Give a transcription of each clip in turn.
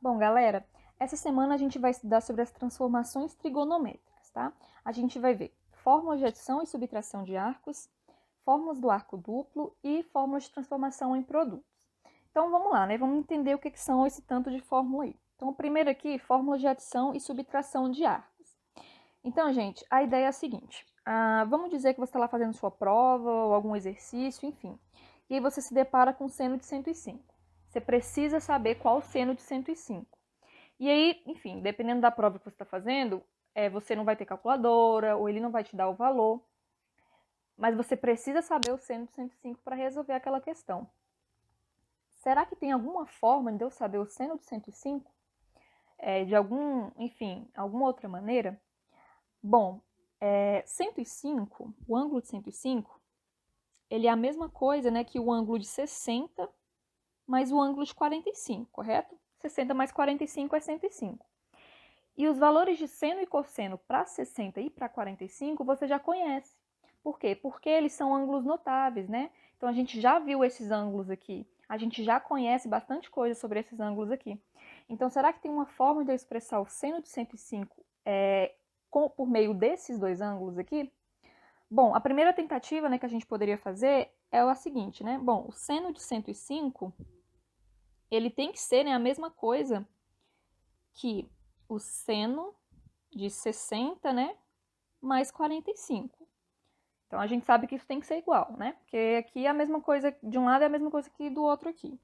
Bom, galera, essa semana a gente vai estudar sobre as transformações trigonométricas, tá? A gente vai ver fórmulas de adição e subtração de arcos, fórmulas do arco duplo e fórmulas de transformação em produtos. Então, vamos lá, né? Vamos entender o que são esse tanto de fórmula aí. Então, o primeiro aqui, fórmulas de adição e subtração de arcos. Então, gente, a ideia é a seguinte. Vamos dizer que você está lá fazendo sua prova ou algum exercício, enfim. E aí você se depara com o seno de 105. Você precisa saber qual o seno de 105. E aí, enfim, dependendo da prova que você está fazendo, você não vai ter calculadora, ou ele não vai te dar o valor, mas você precisa saber o seno de 105 para resolver aquela questão. Será que tem alguma forma de eu saber o seno de 105? De alguma outra maneira? Bom, 105, o ângulo de 105, ele é a mesma coisa, né, que o ângulo de 60 mais o ângulo de 45, correto? 60 mais 45 é 105. E os valores de seno e cosseno para 60 e para 45 você já conhece. Por quê? Porque eles são ângulos notáveis, né? Então a gente já viu esses ângulos aqui. A gente já conhece bastante coisa sobre esses ângulos aqui. Então será que tem uma forma de eu expressar o seno de 105 por meio desses dois ângulos aqui? Bom, a primeira tentativa, né, que a gente poderia fazer é a seguinte, né? Bom, o seno de 105, ele tem que ser, né, a mesma coisa que o seno de 60, né, mais 45. Então, a gente sabe que isso tem que ser igual, né? Porque aqui é a mesma coisa, de um lado é a mesma coisa que do outro aqui.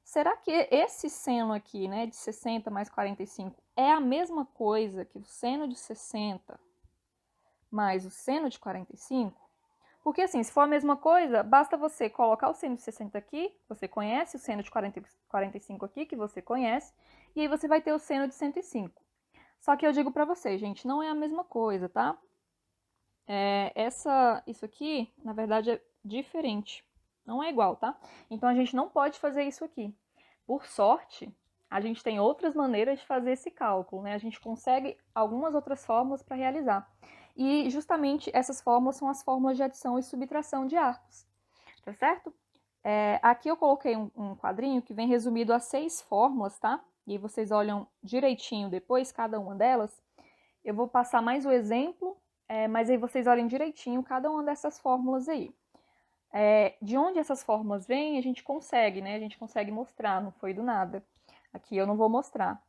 Será que esse seno aqui, né, de 60 mais 45, é a mesma coisa que o seno de 60 mais o seno de 45? Porque assim, se for a mesma coisa, basta você colocar o seno de 60 aqui, você conhece, o seno de 45 aqui, que você conhece, e aí você vai ter o seno de 105. Só que eu digo pra vocês, gente, não é a mesma coisa, tá? Isso aqui, na verdade, é diferente. Não é igual, tá? Então a gente não pode fazer isso aqui. Por sorte, a gente tem outras maneiras de fazer esse cálculo, né? A gente consegue algumas outras fórmulas para realizar. E justamente essas fórmulas são as fórmulas de adição e subtração de arcos, tá certo? Aqui eu coloquei um quadrinho que vem resumido a 6 fórmulas, tá? E aí vocês olham direitinho depois cada uma delas. Eu vou passar mais o exemplo, mas aí vocês olhem direitinho cada uma dessas fórmulas aí. De onde essas fórmulas vêm, a gente consegue, né? A gente consegue mostrar, não foi do nada. Aqui eu não vou mostrar.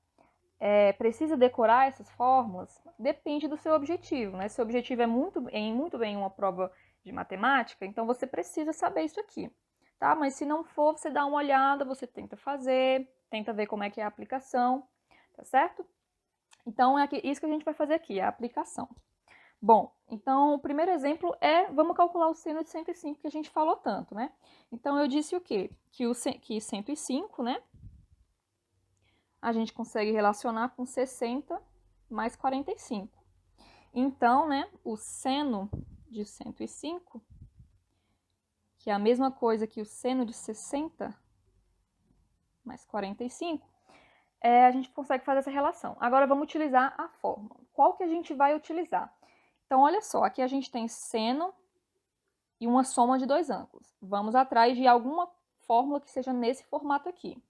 Precisa decorar essas fórmulas? Depende do seu objetivo, né? Se o objetivo é muito bem uma prova de matemática, então você precisa saber isso aqui, tá? Mas se não for, você dá uma olhada, você tenta fazer, tenta ver como é que é a aplicação, tá certo? Então, é isso que a gente vai fazer aqui, a aplicação. Bom, então o primeiro exemplo vamos calcular o seno de 105 que a gente falou tanto, né? Então, eu disse o quê? Que 105, né? A gente consegue relacionar com 60 mais 45. Então, né, o seno de 105, que é a mesma coisa que o seno de 60 mais 45, a gente consegue fazer essa relação. Agora vamos utilizar a fórmula. Qual que a gente vai utilizar? Então, olha só, aqui a gente tem seno e uma soma de dois ângulos. Vamos atrás de alguma fórmula que seja nesse formato aqui.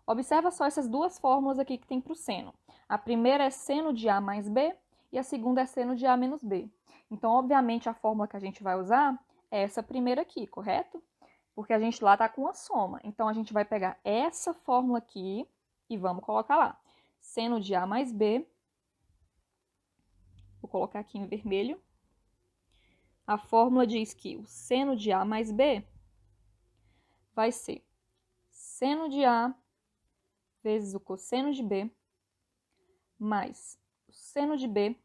Observa só essas duas fórmulas aqui que tem para o seno. A primeira é seno de A mais B e a segunda é seno de A menos B. Então, obviamente, a fórmula que a gente vai usar é essa primeira aqui, correto? Porque a gente lá está com a soma. Então, a gente vai pegar essa fórmula aqui e vamos colocar lá. Seno de A mais B. Vou colocar aqui em vermelho. A fórmula diz que o seno de A mais B vai ser seno de A vezes o cosseno de B mais o seno de B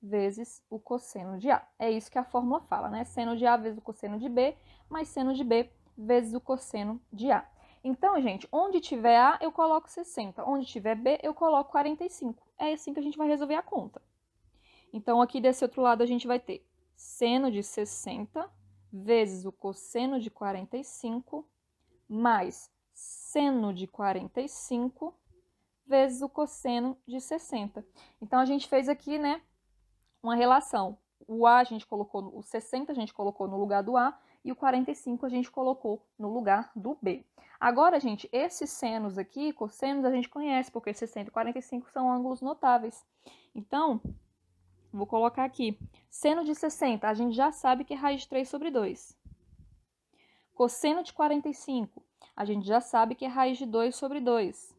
vezes o cosseno de A. É isso que a fórmula fala, né? Seno de A vezes o cosseno de B mais seno de B vezes o cosseno de A. Então, gente, onde tiver A, eu coloco 60. Onde tiver B, eu coloco 45. É assim que a gente vai resolver a conta. Então, aqui desse outro lado, a gente vai ter seno de 60 vezes o cosseno de 45 mais seno de 45 vezes o cosseno de 60. Então, a gente fez aqui, né, uma relação O A a gente colocou, o 60 a gente colocou no lugar do A e o 45 a gente colocou no lugar do B. Agora, gente, esses senos aqui, cossenos, a gente conhece, porque 60 e 45 são ângulos notáveis. Então, vou colocar aqui. Seno de 60, a gente já sabe que é raiz de 3 sobre 2. Cosseno de 45, a gente já sabe que é raiz de 2 sobre 2.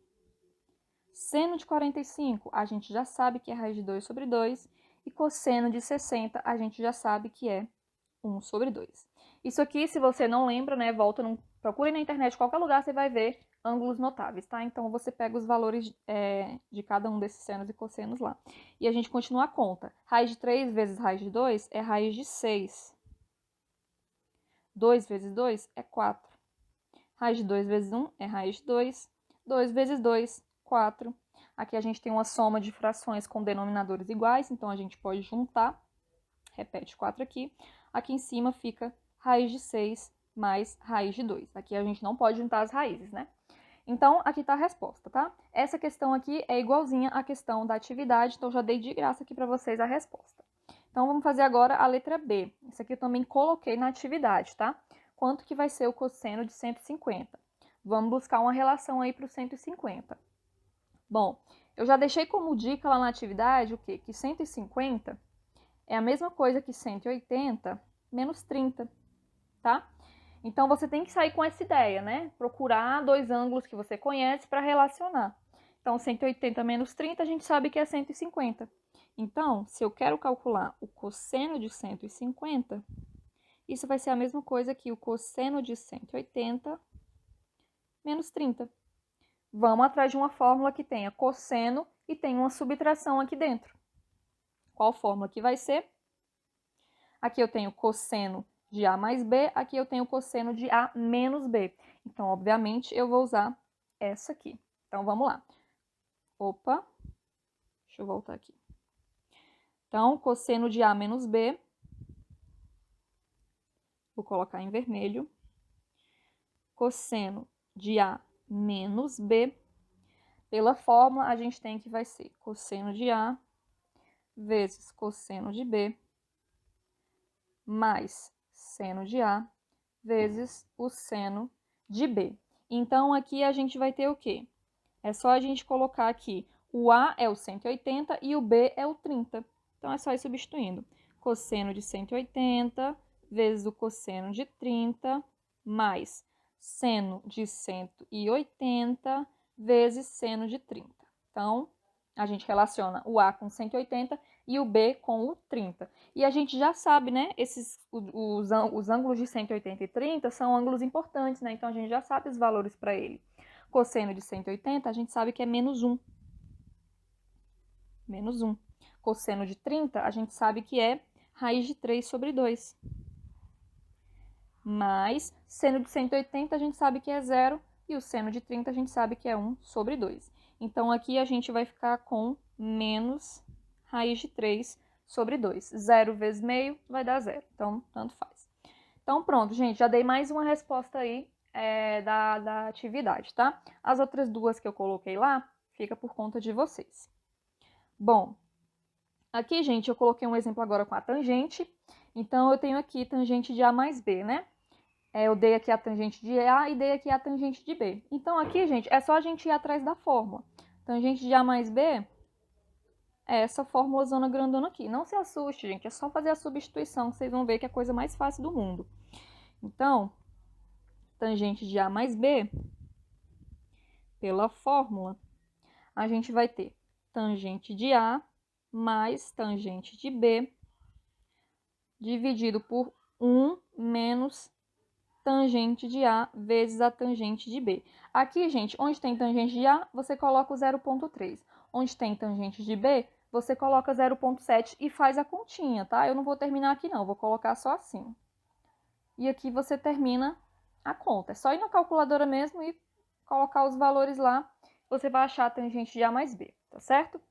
Seno de 45, a gente já sabe que é raiz de 2 sobre 2. E cosseno de 60, a gente já sabe que é 1 sobre 2. Isso aqui, se você não lembra, né, procure na internet, qualquer lugar você vai ver ângulos notáveis, tá? Então, você pega os valores de cada um desses senos e cossenos lá. E a gente continua a conta. Raiz de 3 vezes raiz de 2 é raiz de 6. 2 vezes 2 é 4. Raiz de 2 vezes 1 é raiz de 2. 2 vezes 2, 4. Aqui a gente tem uma soma de frações com denominadores iguais, então a gente pode juntar. Repete 4 aqui. Aqui em cima fica raiz de 6 mais raiz de 2. Aqui a gente não pode juntar as raízes, né? Então, aqui está a resposta, tá? Essa questão aqui é igualzinha à questão da atividade, então já dei de graça aqui para vocês a resposta. Então, vamos fazer agora a letra B. Isso aqui eu também coloquei na atividade, tá? Quanto que vai ser o cosseno de 150? Vamos buscar uma relação aí para o 150. Bom, eu já deixei como dica lá na atividade o quê? Que 150 é a mesma coisa que 180 menos 30, tá? Então, você tem que sair com essa ideia, né? Procurar dois ângulos que você conhece para relacionar. Então, 180 menos 30, a gente sabe que é 150. Então, se eu quero calcular o cosseno de 150, isso vai ser a mesma coisa que o cosseno de 180 menos 30. Vamos atrás de uma fórmula que tenha cosseno e tenha uma subtração aqui dentro. Qual fórmula que vai ser? Aqui eu tenho cosseno de A mais B, aqui eu tenho cosseno de A menos B. Então, obviamente, eu vou usar essa aqui. Então, vamos lá. Opa, deixa eu voltar aqui. Então, cosseno de A menos B, vou colocar em vermelho. Cosseno de A menos B, pela fórmula, a gente tem que vai ser cosseno de A vezes cosseno de B, mais seno de A vezes o seno de B. Então, aqui a gente vai ter o quê? É só a gente colocar aqui, o A é o 180 e o B é o 30. Então, é só ir substituindo. Cosseno de 180 vezes o cosseno de 30, mais seno de 180 vezes seno de 30. Então, a gente relaciona o A com 180 e o B com o 30. E a gente já sabe, né? Os ângulos de 180 e 30 são ângulos importantes, né? Então, a gente já sabe os valores para ele. Cosseno de 180, a gente sabe que é menos 1. Menos 1. Cosseno de 30, a gente sabe que é raiz de 3 sobre 2. Mais seno de 180, a gente sabe que é 0. E o seno de 30, a gente sabe que é 1 sobre 2. Então, aqui a gente vai ficar com menos raiz de 3 sobre 2. 0 vezes meio vai dar 0. Então, tanto faz. Então, pronto, gente. Já dei mais uma resposta aí da atividade, tá? As outras duas que eu coloquei lá, fica por conta de vocês. Bom, aqui, gente, eu coloquei um exemplo agora com a tangente. Então, eu tenho aqui tangente de A mais B, né? Eu dei aqui a tangente de A e dei aqui a tangente de B. Então, aqui, gente, é só a gente ir atrás da fórmula. Tangente de A mais B é essa fórmula zona grandona aqui. Não se assuste, gente, é só fazer a substituição, que vocês vão ver que é a coisa mais fácil do mundo. Então, tangente de A mais B, pela fórmula, a gente vai ter tangente de A mais tangente de B, dividido por 1 menos tangente de A vezes a tangente de B. Aqui, gente, onde tem tangente de A, você coloca o 0,3. Onde tem tangente de B, você coloca 0,7 e faz a continha, tá? Eu não vou terminar aqui, não. Vou colocar só assim. E aqui você termina a conta. É só ir na calculadora mesmo e colocar os valores lá. Você vai achar a tangente de A mais B, tá certo?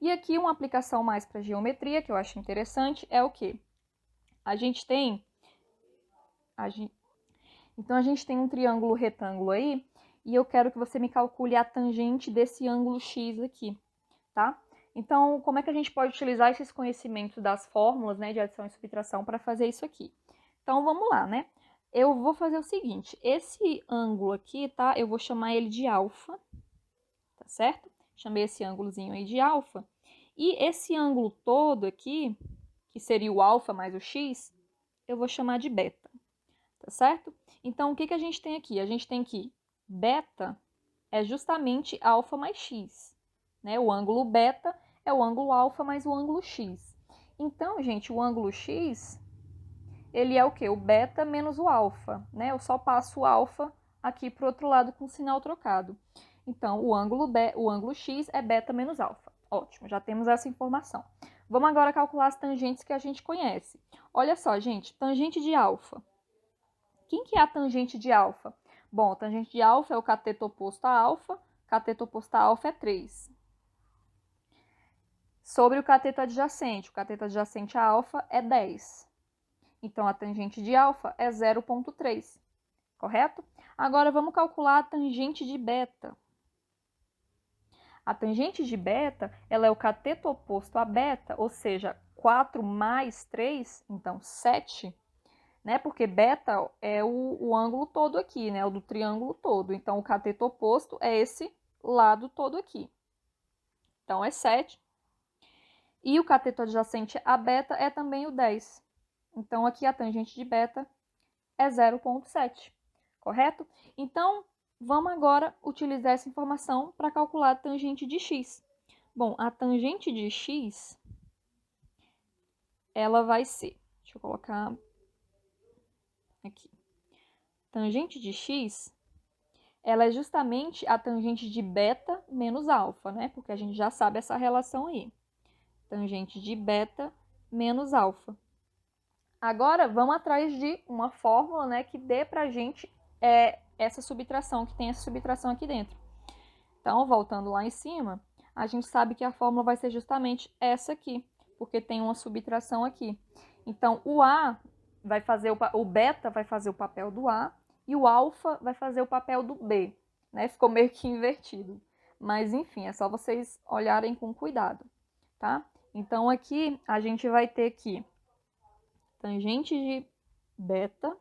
E aqui uma aplicação mais para geometria, que eu acho interessante, é o quê? A gente tem um triângulo retângulo aí, e eu quero que você me calcule a tangente desse ângulo X aqui, tá? Então, como é que a gente pode utilizar esses conhecimentos das fórmulas, né, de adição e subtração para fazer isso aqui? Então, vamos lá, né? Eu vou fazer o seguinte, esse ângulo aqui, tá? Eu vou chamar ele de alfa, tá certo? Chamei esse ângulozinho aí de alfa. E esse ângulo todo aqui, que seria o alfa mais o x, eu vou chamar de beta, tá certo? Então, o que que a gente tem aqui? A gente tem que beta é justamente alfa mais x, né? O ângulo beta é o ângulo alfa mais o ângulo x. Então, gente, o ângulo x, ele é o quê? O beta menos o alfa, né? Eu só passo o alfa aqui para o outro lado com o sinal trocado. Então, o ângulo x é beta menos alfa. Ótimo, já temos essa informação. Vamos agora calcular as tangentes que a gente conhece. Olha só, gente, tangente de alfa. Quem que é a tangente de alfa? Bom, a tangente de alfa é o cateto oposto a alfa. Cateto oposto a alfa é 3. Sobre o cateto adjacente a alfa é 10. Então, a tangente de alfa é 0,3, correto? Agora, vamos calcular a tangente de beta. A tangente de beta, ela é o cateto oposto a beta, ou seja, 4 mais 3, então 7, né? Porque beta é o ângulo todo aqui, né? O do triângulo todo. Então, o cateto oposto é esse lado todo aqui. Então, é 7. E o cateto adjacente a beta é também o 10. Então, aqui a tangente de beta é 0,7, correto? Então, vamos agora utilizar essa informação para calcular a tangente de x. Bom, a tangente de x, ela vai ser... Deixa eu colocar aqui. Tangente de x, ela é justamente a tangente de beta menos alfa, né? Porque a gente já sabe essa relação aí. Tangente de beta menos alfa. Agora, vamos atrás de uma fórmula, né, que dê pra gente essa subtração, que tem essa subtração aqui dentro. Então, voltando lá em cima, a gente sabe que a fórmula vai ser justamente essa aqui, porque tem uma subtração aqui. Então, o A vai fazer o beta vai fazer o papel do A e o alfa vai fazer o papel do B, né? Ficou meio que invertido. Mas, enfim, é só vocês olharem com cuidado, tá? Então, aqui a gente vai ter que tangente de beta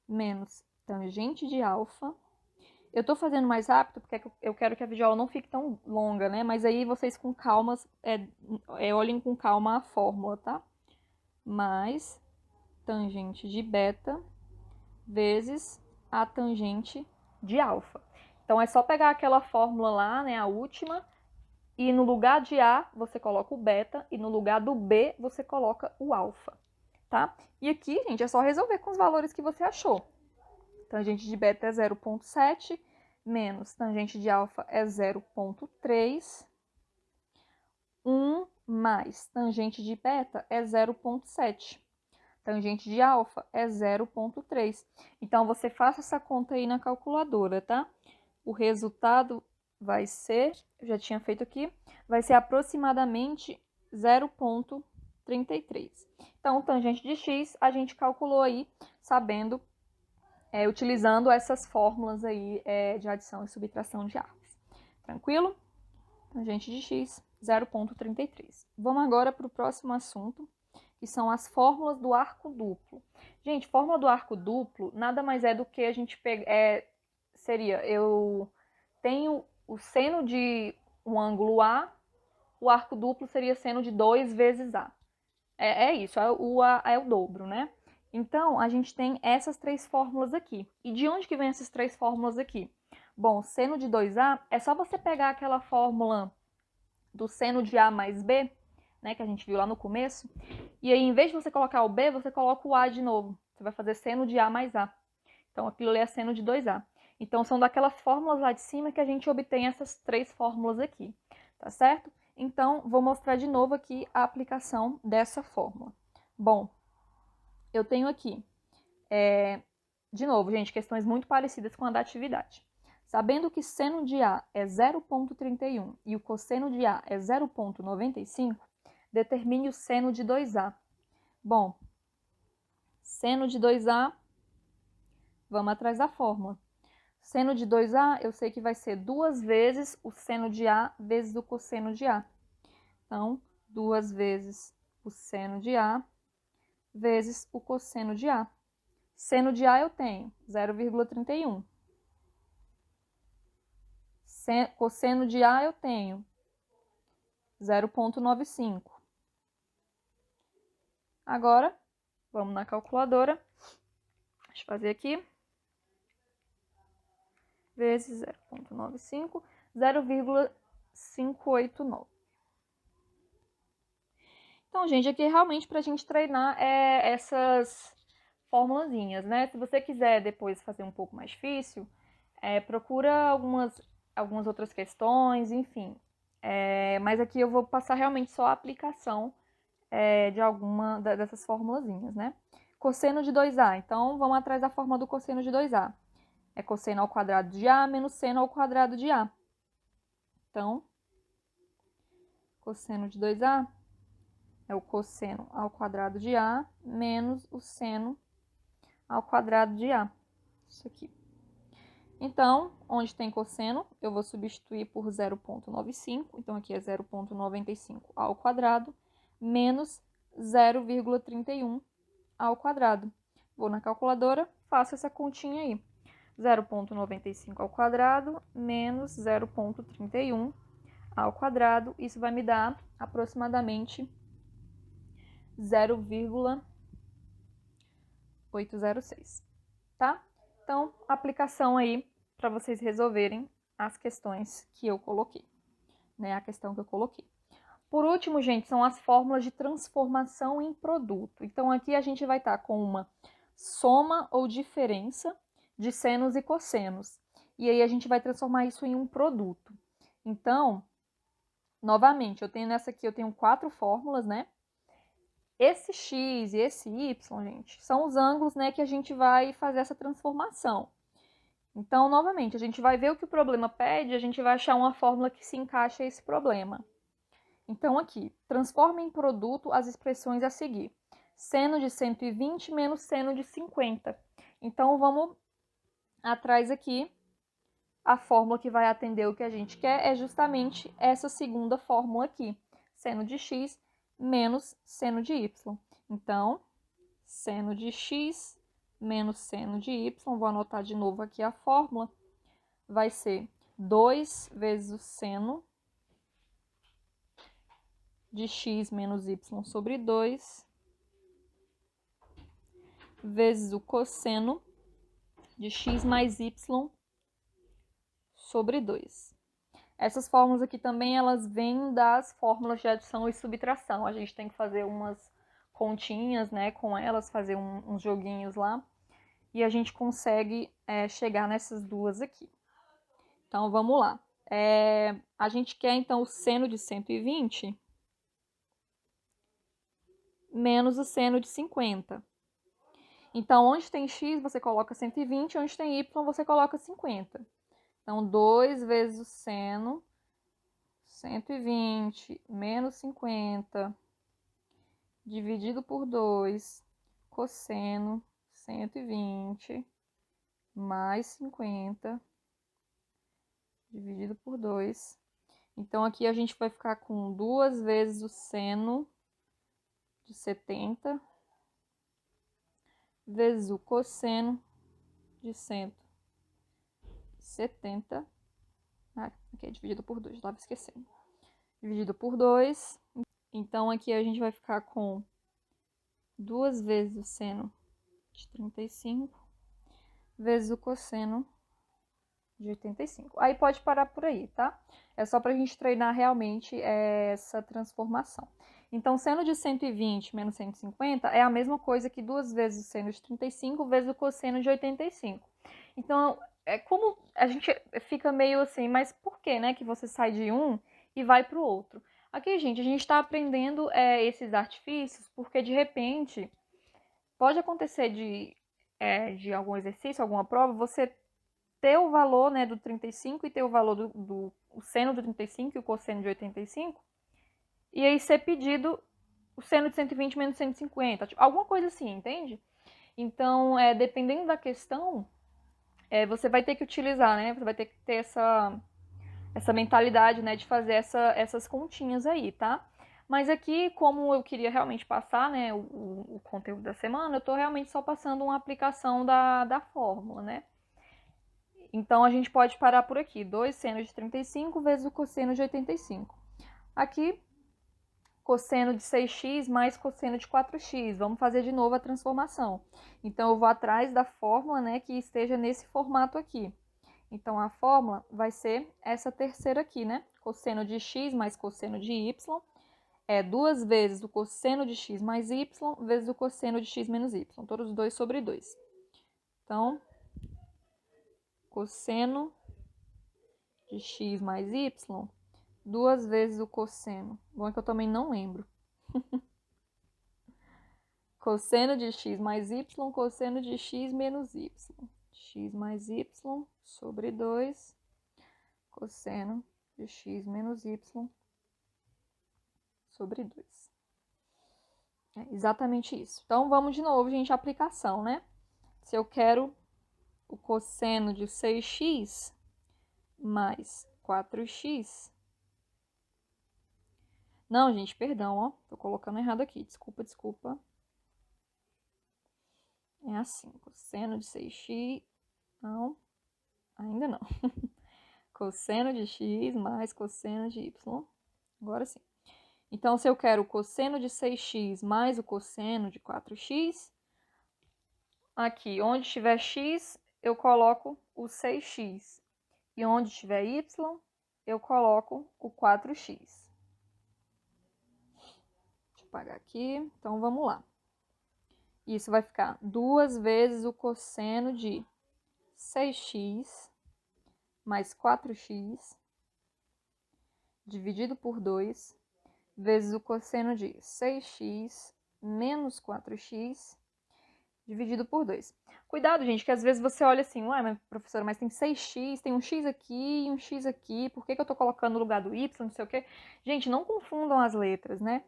menos tangente de alfa. Eu tô fazendo mais rápido porque eu quero que a videoaula não fique tão longa, né? Mas aí vocês com calma, olhem com calma a fórmula, tá? Mais tangente de beta vezes a tangente de alfa. Então, é só pegar aquela fórmula lá, né, a última, e no lugar de A você coloca o beta e no lugar do B você coloca o alfa, tá? E aqui, gente, é só resolver com os valores que você achou. Tangente de beta é 0,7, menos tangente de alfa é 0,3, 1 mais tangente de beta é 0,7. Tangente de alfa é 0,3. Então, você faça essa conta aí na calculadora, tá? O resultado vai ser, eu já tinha feito aqui, vai ser aproximadamente 0,33. Então, tangente de x, a gente calculou aí, sabendo, utilizando essas fórmulas aí de adição e subtração de arcos. Tranquilo? Tangente de x, 0,33. Vamos agora para o próximo assunto, que são as fórmulas do arco duplo. Gente, fórmula do arco duplo nada mais é do que a gente seria, eu tenho o seno de um ângulo A, o arco duplo seria seno de 2 vezes A. É isso, o A é o dobro, né? Então, a gente tem essas três fórmulas aqui. E de onde que vem essas três fórmulas aqui? Bom, seno de 2A é só você pegar aquela fórmula do seno de A mais B, né, que a gente viu lá no começo, e aí, em vez de você colocar o B, você coloca o A de novo. Você vai fazer seno de A mais A. Então, aquilo ali é seno de 2A. Então, são daquelas fórmulas lá de cima que a gente obtém essas três fórmulas aqui, tá certo? Então, vou mostrar de novo aqui a aplicação dessa fórmula. Bom, eu tenho aqui, de novo, gente, questões muito parecidas com a da atividade. Sabendo que seno de A é 0,31 e o cosseno de A é 0,95, determine o seno de 2A. Bom, seno de 2A, vamos atrás da fórmula. Seno de 2A, eu sei que vai ser 2 vezes o seno de A vezes o cosseno de A. Então, 2 vezes o seno de A vezes o cosseno de A. Seno de A eu tenho 0,31. Cosseno de A eu tenho 0,95. Agora, vamos na calculadora. Deixa eu fazer aqui. Vezes 0,95, 0,589. Então, gente, aqui realmente para a gente treinar essas formulazinhas, né? Se você quiser depois fazer um pouco mais difícil, procura algumas outras questões, enfim. Mas aqui eu vou passar realmente só a aplicação de alguma dessas formulazinhas, né? Cosseno de 2A. Então, vamos atrás da fórmula do cosseno de 2A. É cosseno ao quadrado de A menos seno ao quadrado de A. Então, cosseno de 2A é o cosseno ao quadrado de A menos o seno ao quadrado de A. Isso aqui. Então, onde tem cosseno, eu vou substituir por 0,95. Então, aqui é 0,95 ao quadrado menos 0,31 ao quadrado. Vou na calculadora, faço essa continha aí. 0,95 ao quadrado menos 0,31 ao quadrado. Isso vai me dar aproximadamente 0,806, tá? Então, aplicação aí para vocês resolverem as questões que eu coloquei, né? A questão que eu coloquei. Por último, gente, são as fórmulas de transformação em produto. Então, aqui a gente vai estar com uma soma ou diferença de senos e cossenos. E aí a gente vai transformar isso em um produto. Então, novamente, eu tenho nessa aqui, eu tenho 4 fórmulas, né? Esse x e esse y, gente, são os ângulos, né, que a gente vai fazer essa transformação. Então, novamente, a gente vai ver o que o problema pede, a gente vai achar uma fórmula que se encaixe a esse problema. Então, aqui, transforma em produto as expressões a seguir. Seno de 120 menos seno de 50. Então, vamos atrás aqui. A fórmula que vai atender o que a gente quer é justamente essa segunda fórmula aqui. Seno de x menos seno de y. Então, seno de x menos seno de y, vou anotar de novo aqui a fórmula, vai ser 2 vezes o seno de x menos y sobre 2, vezes o cosseno de x mais y sobre 2. Essas fórmulas aqui também, elas vêm das fórmulas de adição e subtração. A gente tem que fazer umas continhas, né, com elas, fazer uns joguinhos lá. E a gente consegue chegar nessas duas aqui. Então, vamos lá. A gente quer, então, o seno de 120 menos o seno de 50. Então, onde tem x, você coloca 120, onde tem y, você coloca 50. Então, 2 vezes o seno, 120 menos 50, dividido por 2, cosseno, 120, mais 50, dividido por 2. Então, aqui a gente vai ficar com 2 vezes o seno de 70, vezes o cosseno de 170. Aqui é dividido por 2, estava esquecendo. Dividido por 2. Então, aqui a gente vai ficar com 2 vezes o seno de 35, vezes o cosseno de 85. Aí pode parar por aí, tá? É só pra gente treinar realmente essa transformação. Então, seno de 120 menos 150 é a mesma coisa que 2 vezes o seno de 35 vezes o cosseno de 85. Então, como a gente fica meio assim, mas por que, né, que você sai de um e vai para o outro? Aqui, gente, a gente está aprendendo esses artifícios porque, de repente, pode acontecer de algum exercício, alguma prova, você ter o valor, né, do 35 e ter o valor do seno do 35 e o cosseno de 85, e aí ser pedido o seno de 120 menos 150, tipo, alguma coisa assim, entende? Então, dependendo da questão, você vai ter que utilizar, né? Você vai ter que ter essa mentalidade, né, de fazer essas continhas aí, tá? Mas aqui, como eu queria realmente passar, né, o conteúdo da semana, eu estou realmente só passando uma aplicação da fórmula, né? Então, a gente pode parar por aqui. 2 seno de 35 vezes o cosseno de 85. Aqui, cosseno de 6x mais cosseno de 4x. Vamos fazer de novo a transformação. Então, eu vou atrás da fórmula, né, que esteja nesse formato aqui. Então, a fórmula vai ser essa terceira aqui, né? Cosseno de x mais cosseno de y é 2 vezes o cosseno de x mais y vezes o cosseno de x menos y. Todos os 2 sobre 2. Então, cosseno de x mais y, 2 vezes o cosseno. Bom é que eu também não lembro. Cosseno de x mais y, cosseno de x menos y. X mais y sobre 2, cosseno de x menos y sobre 2. É exatamente isso. Então, vamos de novo, gente, aplicação, né? Se eu quero o cosseno de 6x mais 4x... Não, gente, perdão, ó. Tô colocando errado aqui. Desculpa. É assim, cosseno de 6x... Não, ainda não. Cosseno de x mais cosseno de y. Agora sim. Então, se eu quero o cosseno de 6x mais o cosseno de 4x, aqui, onde tiver x, eu coloco o 6x. E onde tiver y, eu coloco o 4x. Deixa eu apagar aqui. Então, vamos lá. Isso vai ficar 2 vezes o cosseno de 6x mais 4x dividido por 2 vezes o cosseno de 6x menos 4x dividido por 2. Cuidado, gente, que às vezes você olha assim, ué, mas professora, mas tem 6x, tem um x aqui e um x aqui, por que eu tô colocando no lugar do y, não sei o quê? Gente, não confundam as letras, né?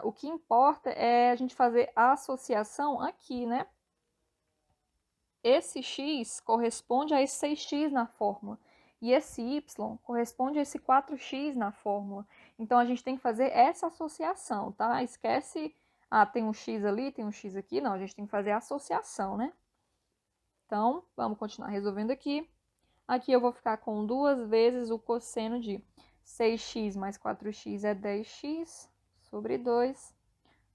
O que importa é a gente fazer a associação aqui, né? Esse x corresponde a esse 6x na fórmula. E esse y corresponde a esse 4x na fórmula. Então, a gente tem que fazer essa associação, tá? Esquece, tem um x ali, tem um x aqui. Não, a gente tem que fazer a associação, né? Então, vamos continuar resolvendo aqui. Aqui eu vou ficar com 2 vezes o cosseno de 6x mais 4x é 10x sobre 2.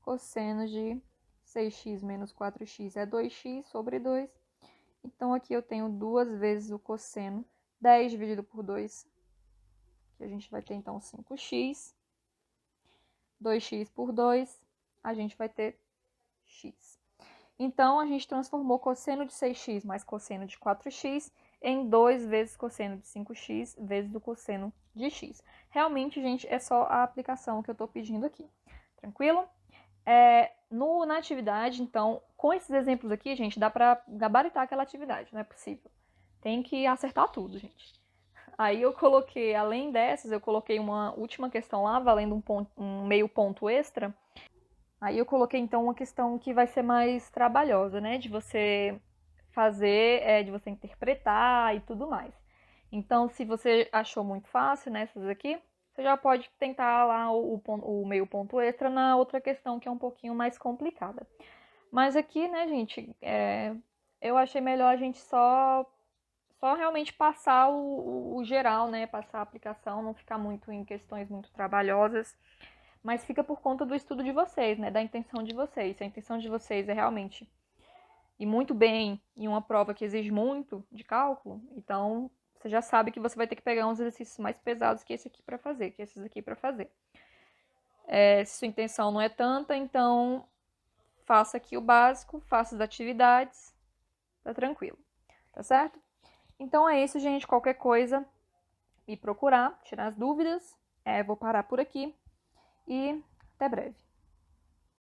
Cosseno de 6x menos 4x é 2x sobre 2. Então, aqui eu tenho 2 vezes o cosseno, 10 dividido por 2, que a gente vai ter, então, 5x. 2x por 2, a gente vai ter x. Então, a gente transformou cosseno de 6x mais cosseno de 4x em 2 vezes cosseno de 5x vezes o cosseno de x. Realmente, gente, é só a aplicação que eu estou pedindo aqui. Tranquilo? Na atividade, então, com esses exemplos aqui, gente, dá para gabaritar aquela atividade, não é possível. Tem que acertar tudo, gente. Aí eu coloquei, além dessas, eu coloquei uma última questão lá, valendo um meio ponto extra. Aí eu coloquei, então, uma questão que vai ser mais trabalhosa, né? De você fazer, de você interpretar e tudo mais. Então, se você achou muito fácil nessas aqui, você já pode tentar lá o meio ponto extra na outra questão, que é um pouquinho mais complicada. Mas aqui, né, gente, eu achei melhor a gente só realmente passar o geral, né, passar a aplicação, não ficar muito em questões muito trabalhosas, mas fica por conta do estudo de vocês, né, da intenção de vocês. Se a intenção de vocês é realmente ir muito bem em uma prova que exige muito de cálculo, então você já sabe que você vai ter que pegar uns exercícios mais pesados que esse aqui para fazer, que esses aqui para fazer. Se sua intenção não é tanta, então faça aqui o básico, faça as atividades, tá tranquilo, tá certo? Então é isso, gente. Qualquer coisa, me procurar, tirar as dúvidas. Vou parar por aqui e até breve.